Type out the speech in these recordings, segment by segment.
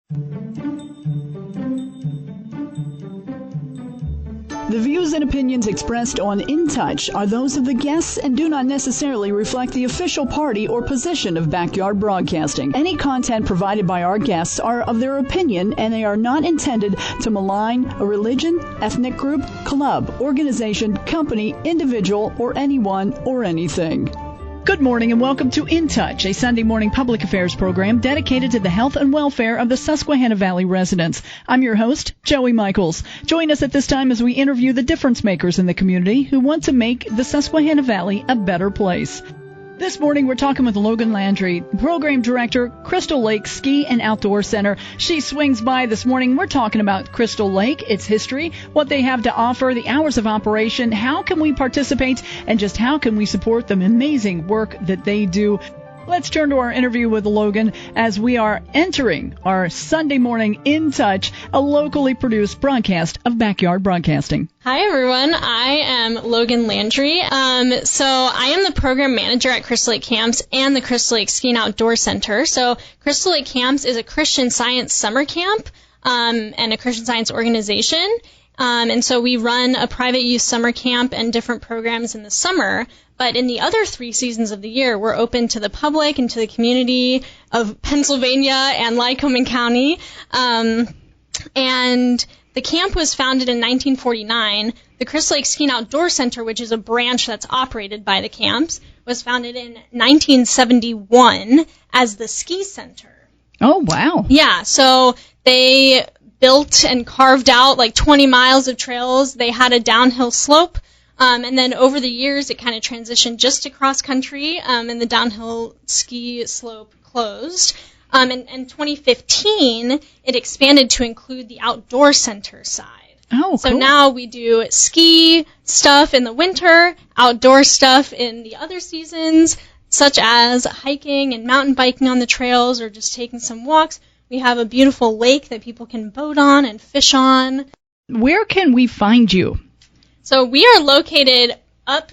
The views and opinions expressed on In Touch are those of the guests and do not necessarily reflect the official party or position of Backyard Broadcasting. Any content provided by our guests are of their opinion, and they are not intended to malign a religion, ethnic group, club, organization, company, individual, or anyone or anything. Good morning and welcome to In Touch, a Sunday morning public affairs program dedicated to the health and welfare of the Susquehanna Valley residents. I'm your host, Joie Michaels. Join us at this time as we interview the difference makers in the community who want to make the Susquehanna Valley a better place. This morning, we're talking with Logan Landry, Program Director, Crystal Lake Ski and Outdoor Center. She swings by this morning. We're talking about Crystal Lake, its history, what they have to offer, the hours of operation, how can we participate, and just how can we support the amazing work that they do. Let's turn to our interview with Logan as we are entering our Sunday morning In Touch, a locally produced broadcast of Backyard Broadcasting. Hi, everyone. I am Logan Landry. So I am the program manager at Crystal Lake Camps and the Crystal Lake Ski and Outdoor Center. So Crystal Lake Camps is a Christian Science summer camp and a Christian Science organization. And so we run a private youth summer camp and different programs in the summer. But in the other 3 seasons of the year, we're open to the public and to the community of Pennsylvania and Lycoming County. And the camp was founded in 1949. The Crystal Lake Ski and Outdoor Center, which is a branch that's operated by the camps, was founded in 1971 as the ski center. Oh, wow. Yeah, so they built and carved out like 20 miles of trails. They had a downhill slope. And then over the years, it kind of transitioned just to cross country, and the downhill ski slope closed. In 2015, it expanded to include the outdoor center side. Oh, so cool. Now we do ski stuff in the winter, outdoor stuff in the other seasons, such as hiking and mountain biking on the trails or just taking some walks. We have a beautiful lake that people can boat on and fish on. Where can we find you? So we are located off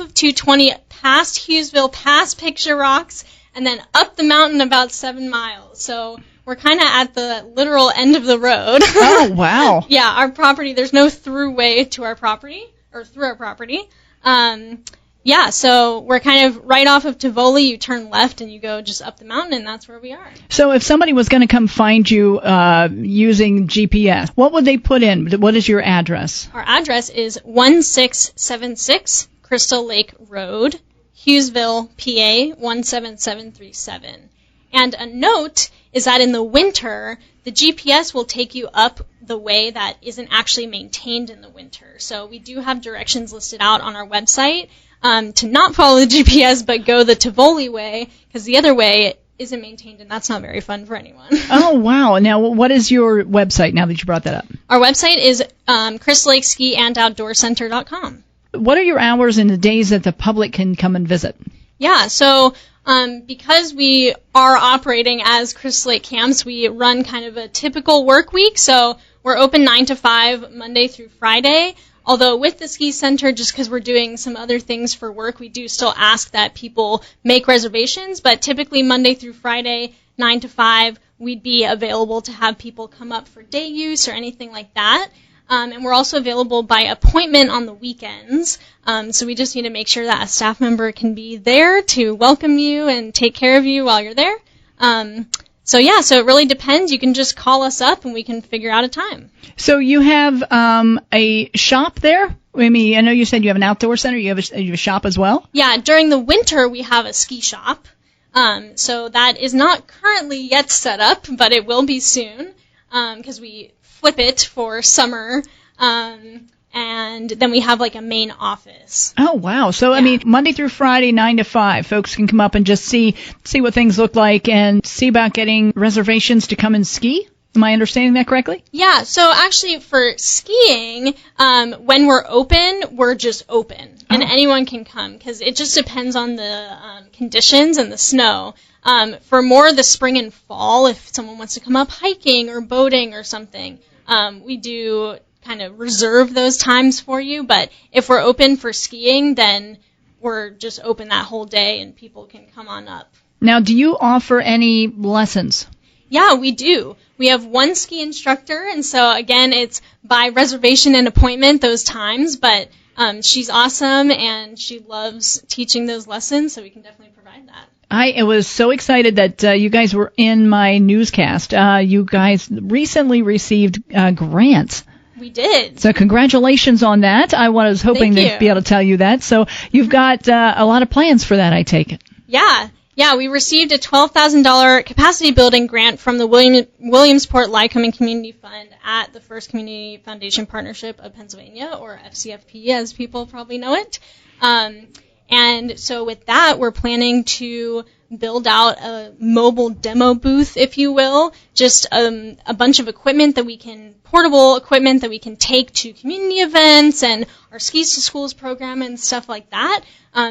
of 220, past Hughesville, past Picture Rocks, and then up the mountain about 7 miles. So we're kind of at the literal end of the road. Oh, wow. Yeah, our property, there's no throughway to our property, or through our property. Yeah, so we're kind of right off of Tivoli. You turn left and you go just up the mountain, and that's where we are. So if somebody was going to come find you using GPS, what would they put in? What is your address? Our address is 1676 Crystal Lake Road, Hughesville, PA 17737. And a note is that in the winter, the GPS will take you up the way that isn't actually maintained in the winter. So we do have directions listed out on our website to not follow the GPS, but go the Tivoli way, because the other way isn't maintained, and that's not very fun for anyone. Oh, wow. Now, what is your website now that you brought that up? Our website is crystalllakeskiandoutdoorcenter.com. What are your hours and the days that the public can come and visit? Yeah, so because we are operating as Crystal Lake Camps, we run kind of a typical work week, so we're open 9 to 5 Monday through Friday. Although with the ski center, just because we're doing some other things for work, we do still ask that people make reservations. But typically Monday through Friday, 9 to 5, we'd be available to have people come up for day use or anything like that. And we're also available by appointment on the weekends. So we just need to make sure that a staff member can be there to welcome you and take care of you while you're there. So it really depends. You can just call us up and we can figure out a time. So you have a shop there? I mean, I know you said you have an outdoor center. You have a shop as well? Yeah, during the winter we have a ski shop. So that is not currently yet set up, but it will be soon because we flip it for summer. And then we have like a main office. Oh, wow. So, yeah. I mean, Monday through Friday, 9 to 5, folks can come up and just see what things look like and see about getting reservations to come and ski. Am I understanding that correctly? Yeah. So actually for skiing, when we're open, we're just open and anyone can come because it just depends on the conditions and the snow. For more the spring and fall, if someone wants to come up hiking or boating or something, we do kind of reserve those times for you, but if we're open for skiing, then we're just open that whole day and people can come on up. Now, do you offer any lessons? Yeah, we do. We have one ski instructor, and so again, it's by reservation and appointment those times, but she's awesome, and she loves teaching those lessons, so we can definitely provide that. I was so excited that you guys were in my newscast. You guys recently received grants. We did. So congratulations on that. I was hoping to be able to tell you that. So you've got a lot of plans for that, I take it. Yeah, we received a $12,000 capacity building grant from the Williamsport Lycoming Community Fund at the First Community Foundation Partnership of Pennsylvania, or FCFP as people probably know it. And so with that, we're planning to build out a mobile demo booth, if you will, just a bunch of portable equipment that we can take to community events and our Skis to Schools program and stuff like that.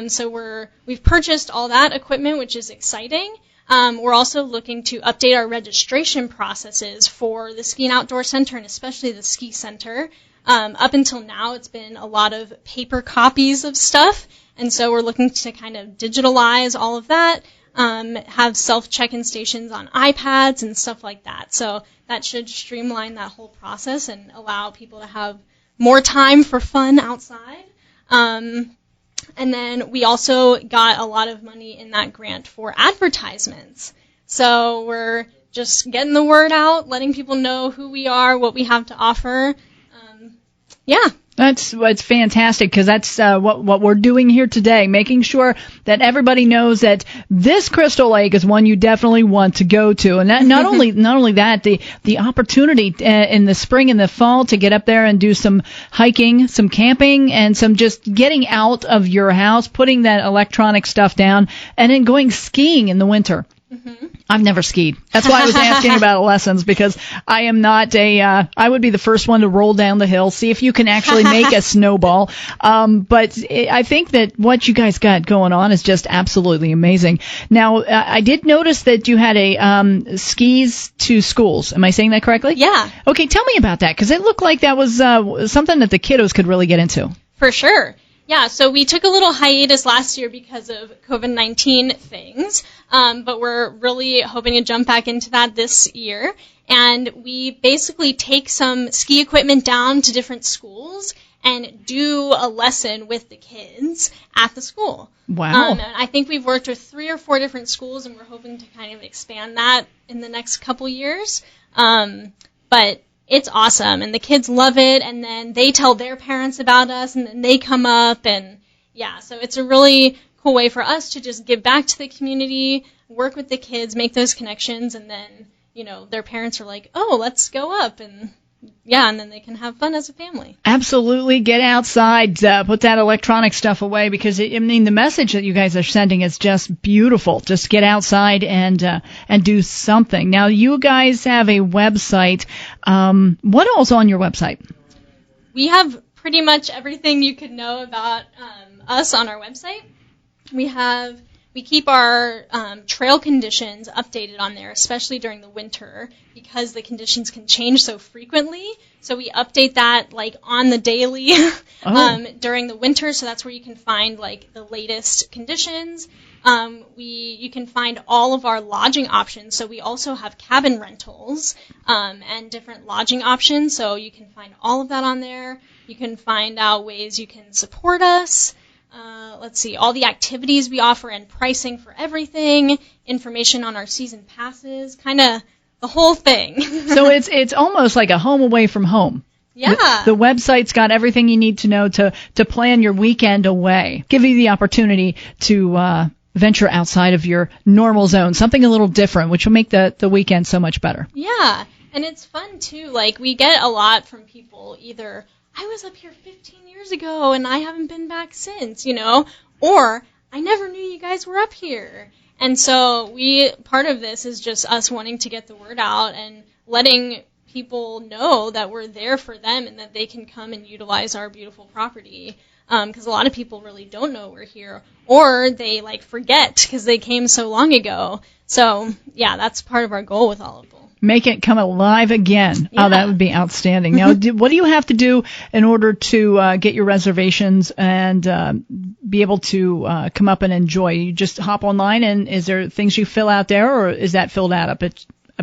So we've purchased all that equipment, which is exciting. We're also looking to update our registration processes for the Ski and Outdoor Center and especially the Ski Center. Up until now, it's been a lot of paper copies of stuff, and so we're looking to kind of digitalize all of that, have self-check-in stations on iPads and stuff like that. So that should streamline that whole process and allow people to have more time for fun outside. And then we also got a lot of money in that grant for advertisements. So we're just getting the word out, letting people know who we are, what we have to offer. That's fantastic, because that's what we're doing here today, making sure that everybody knows that this Crystal Lake is one you definitely want to go to, and that not only that, the opportunity in the spring and the fall to get up there and do some hiking, some camping, and some just getting out of your house, putting that electronic stuff down, and then going skiing in the winter. Mm-hmm. I've never skied. That's why I was asking about lessons, because I am not I would be the first one to roll down the hill, see if you can actually make a snowball. But I think that what you guys got going on is just absolutely amazing. Now, I did notice that you had a Skis to Schools. Am I saying that correctly? Yeah. Okay, tell me about that, because it looked like that was something that the kiddos could really get into. For sure. Yeah, so we took a little hiatus last year because of COVID-19 things, but we're really hoping to jump back into that this year. And we basically take some ski equipment down to different schools and do a lesson with the kids at the school. Wow. And I think we've worked with 3 or 4 different schools, and we're hoping to kind of expand that in the next couple years. But it's awesome, and the kids love it, and then they tell their parents about us, and then they come up, and yeah, so it's a really cool way for us to just give back to the community, work with the kids, make those connections, and then, their parents are like, oh, let's go up, and yeah, and then they can have fun as a family. Absolutely. Get outside, put that electronic stuff away, because the message that you guys are sending is just beautiful. Just get outside and do something. Now, you guys have a website. What else on your website? We have pretty much everything you could know about us on our website. We keep our trail conditions updated on there, especially during the winter, because the conditions can change so frequently. So we update that on the daily during the winter. So that's where you can find the latest conditions. You can find all of our lodging options. So we also have cabin rentals and different lodging options. So you can find all of that on there. You can find out ways you can support us. Let's see, all the activities we offer and pricing for everything, information on our season passes, kind of the whole thing. So it's almost like a home away from home. Yeah. The website's got everything you need to know to plan your weekend away. Give you the opportunity to venture outside of your normal zone, something a little different, which will make the weekend so much better. Yeah, and it's fun too. We get a lot from people either, I was up here 15 years ago and I haven't been back since, or I never knew you guys were up here. And so part of this is just us wanting to get the word out and letting people know that we're there for them and that they can come and utilize our beautiful property. Because a lot of people really don't know we're here, or they forget because they came so long ago. So yeah, that's part of our goal with all of them. Make it come alive again. Yeah. Oh, that would be outstanding. Now, what do you have to do in order to get your reservations and be able to come up and enjoy? You just hop online, and is there things you fill out there, or is that filled out up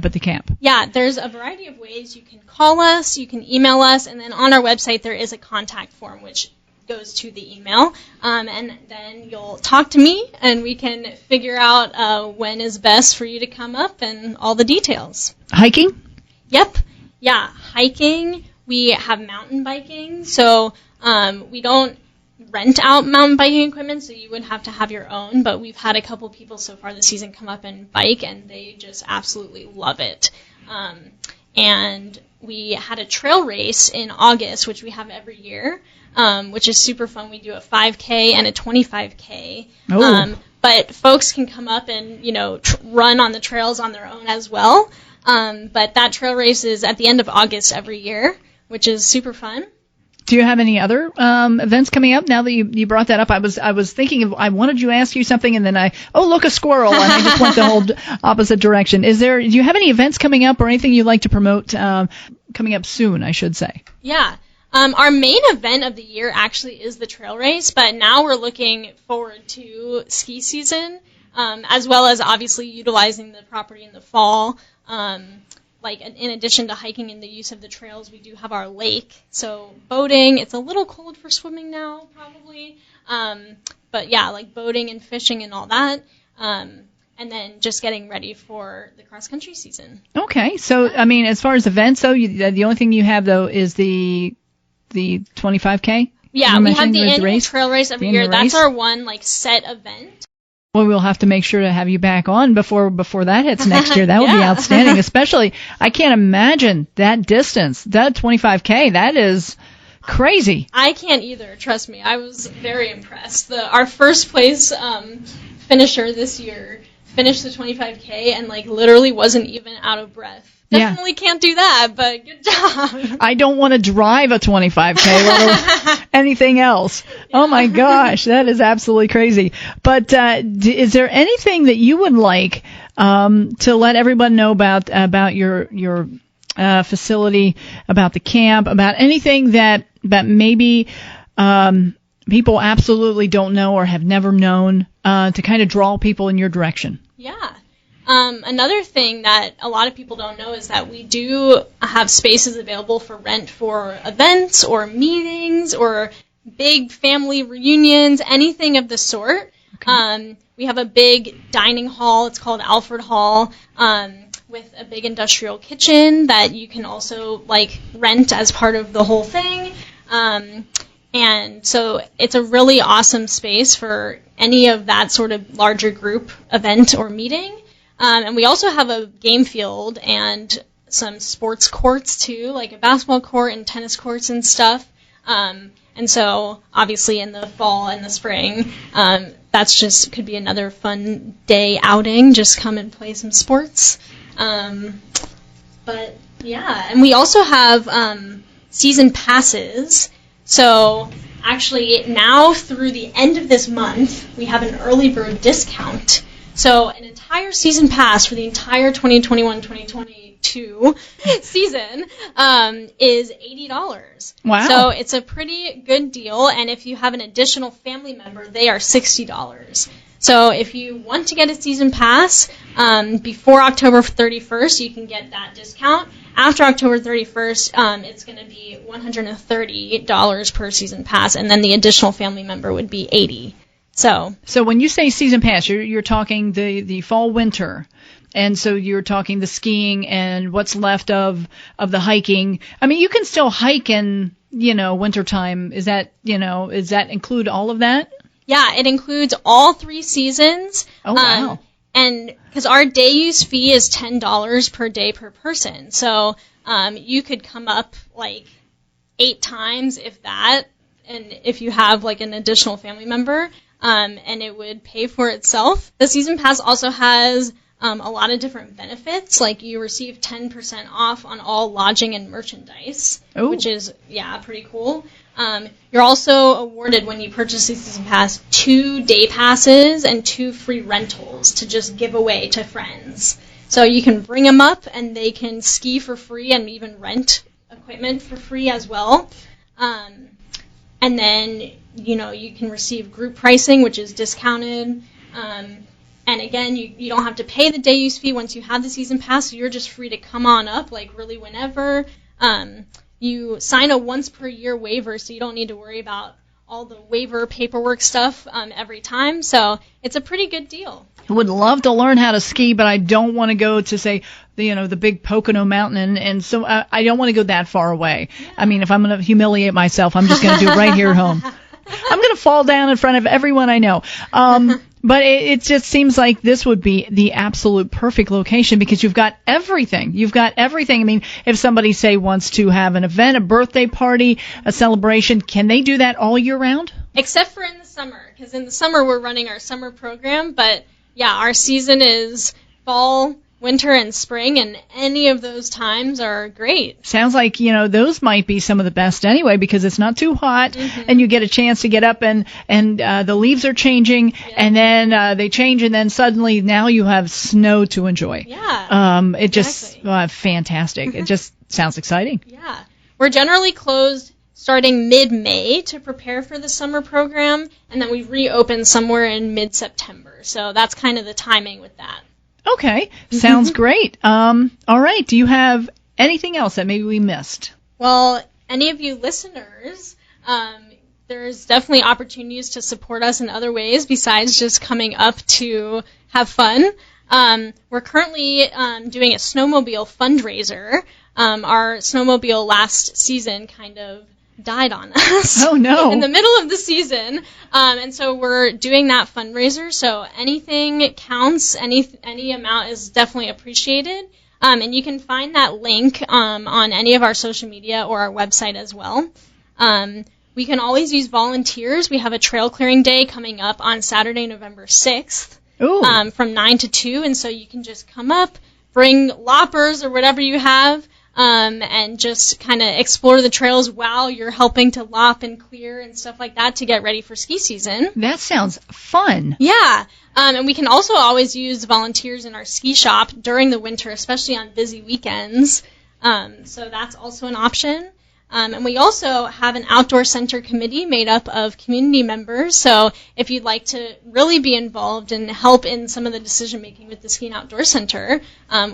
the camp? Yeah, there's a variety of ways. You can call us, you can email us, and then on our website there is a contact form which goes to the email, and then you'll talk to me, and we can figure out when is best for you to come up and all the details. Hiking? Yep. Yeah, hiking. We have mountain biking, so we don't rent out mountain biking equipment, so you would have to have your own, but we've had a couple people so far this season come up and bike, and they just absolutely love it. And we had a trail race in August, which we have every year, which is super fun. We do a 5K and a 25K. But folks can come up and, run on the trails on their own as well. But that trail race is at the end of August every year, which is super fun. Do you have any other events coming up now that you brought that up? I was thinking I wanted to ask you something, and then look, a squirrel, and I just went the whole opposite direction. Do you have any events coming up or anything you'd like to promote coming up soon, I should say? Yeah. Our main event of the year actually is the trail race, but now we're looking forward to ski season, as well as obviously utilizing the property in the fall. In addition to hiking and the use of the trails, we do have our lake. So boating, it's a little cold for swimming now, probably. But yeah, boating and fishing and all that. And then just getting ready for the cross-country season. Okay. So, as far as events, though, the only thing you have, though, is the 25K? Yeah, we have the annual trail race every year. That's our one, set event. Well, we'll have to make sure to have you back on before that hits next year. That would be outstanding. Especially, I can't imagine that distance. That 25K, that is crazy. I can't either, trust me. I was very impressed. Our first place finisher this year finished the 25K and literally wasn't even out of breath. Definitely can't do that, but good job. I don't want to drive a 25K or anything else. Yeah. Oh my gosh, that is absolutely crazy. But is there anything that you would like to let everyone know about your facility, about the camp, about anything that maybe people absolutely don't know or have never known to kind of draw people in your direction? Yeah. Another thing that a lot of people don't know is that we do have spaces available for rent for events or meetings or big family reunions, anything of the sort. Okay. We have a big dining hall. It's called Alfred Hall, with a big industrial kitchen that you can also rent as part of the whole thing. And so it's a really awesome space for any of that sort of larger group event or meeting. And we also have a game field and some sports courts, too, like a basketball court and tennis courts and stuff. And so, obviously, in the fall and the spring, that's could be another fun day outing. Just come and play some sports. But, yeah. And we also have season passes. So, actually, now through the end of this month, we have an early bird discount. So an entire season pass for the entire 2021-2022 season is $80. Wow. So it's a pretty good deal, and if you have an additional family member, they are $60. So if you want to get a season pass before October 31st, you can get that discount. After October 31st, it's going to be $130 per season pass, and then the additional family member would be $80. So when you say season pass, you're talking the fall winter, and so you're talking the skiing and what's left of the hiking. You can still hike in wintertime. Is that include all of that? Yeah, it includes all 3 seasons. Oh wow! And because our day use fee is $10 per day per person, so you could come up 8 times if that, and if you have an additional family member. And it would pay for itself. The season pass also has a lot of different benefits, you receive 10% off on all lodging and merchandise, which is, pretty cool. You're also awarded, when you purchase the season pass, 2 day passes and 2 free rentals to just give away to friends. So you can bring them up, and they can ski for free and even rent equipment for free as well. And then, you can receive group pricing, which is discounted. And again, you don't have to pay the day use fee once you have the season pass, so you're just free to come on up, like really whenever. You sign a once per year waiver, so you don't need to worry about all the waiver paperwork stuff every time. So it's a pretty good deal. I would love to learn how to ski, but I don't want to go to, say, the big Pocono Mountain, and so I don't want to go that far away. Yeah. I mean, if I'm going to humiliate myself, I'm just going to do it right here at home. I'm going to fall down in front of everyone I know. But it just seems like this would be the absolute perfect location because you've got everything. You've got everything. I mean, if somebody, say, wants to have an event, a birthday party, a celebration, can they do that all year round? Except for in the summer, because in the summer we're running our summer program. But, yeah, our season is fall, winter, and spring, and any of those times are great. Sounds like, those might be some of the best anyway because it's not too hot, and you get a chance to get up and the leaves are changing, and then they change, and then suddenly now you have snow to enjoy. Yeah. It just, fantastic. It just sounds exciting. Yeah. We're generally closed starting mid-May to prepare for the summer program, and then we reopen somewhere in mid-September. So that's kind of the timing with that. Okay, sounds great. All right, do you have anything else that maybe we missed? Well, any of you listeners, there's definitely opportunities to support us in other ways besides just coming up to have fun. We're currently doing a snowmobile fundraiser. Our snowmobile last season kind of died on us. Oh, no. In the middle of the season. And so we're doing that fundraiser. So anything counts. Any amount is definitely appreciated. And you can find that link on any of our social media or our website as well. We can always use volunteers. We have a trail clearing day coming up on Saturday, November 6th. From 9 to 2. And so you can just come up, bring loppers or whatever you have, and just kind of explore the trails while you're helping to lop and clear and stuff like that to get ready for ski season. That sounds fun. Yeah. And we can also always use volunteers in our ski shop during the winter, especially on busy weekends. So that's also an option. And we also have an outdoor center committee made up of community members. So if you'd like to really be involved and help in some of the decision making with the Ski and Outdoor Center,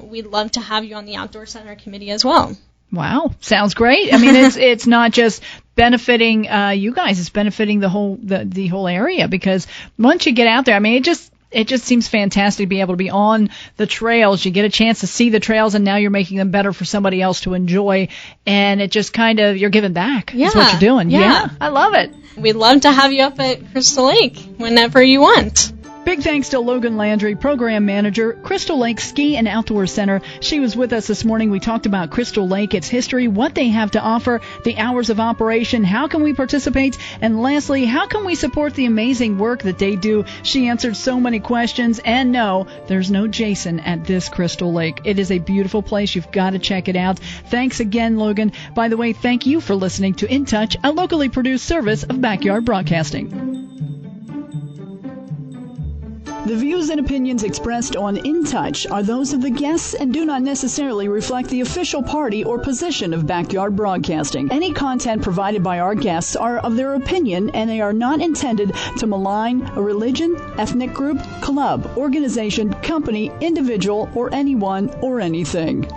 we'd love to have you on the outdoor center committee as well. Wow, sounds great. I mean, it's not just benefiting you guys; it's benefiting the whole area because once you get out there, I mean, it just seems fantastic to be able to be on the trails. You get a chance to see the trails, and now you're making them better for somebody else to enjoy. And it just kind of, you're giving back. Yeah. Is what you're doing. Yeah. I love it. We'd love to have you up at Crystal Lake whenever you want. Big thanks to Logan Landry, Program Manager, Crystal Lake Ski and Outdoor Center. She was with us this morning. We talked about Crystal Lake, its history, what they have to offer, the hours of operation, how can we participate, and lastly, how can we support the amazing work that they do. She answered so many questions, and no, there's no Jason at this Crystal Lake. It is a beautiful place. You've got to check it out. Thanks again, Logan. By the way, thank you for listening to In Touch, a locally produced service of Backyard Broadcasting. The views and opinions expressed on In Touch are those of the guests and do not necessarily reflect the official party or position of Backyard Broadcasting. Any content provided by our guests are of their opinion, and they are not intended to malign a religion, ethnic group, club, organization, company, individual, or anyone or anything.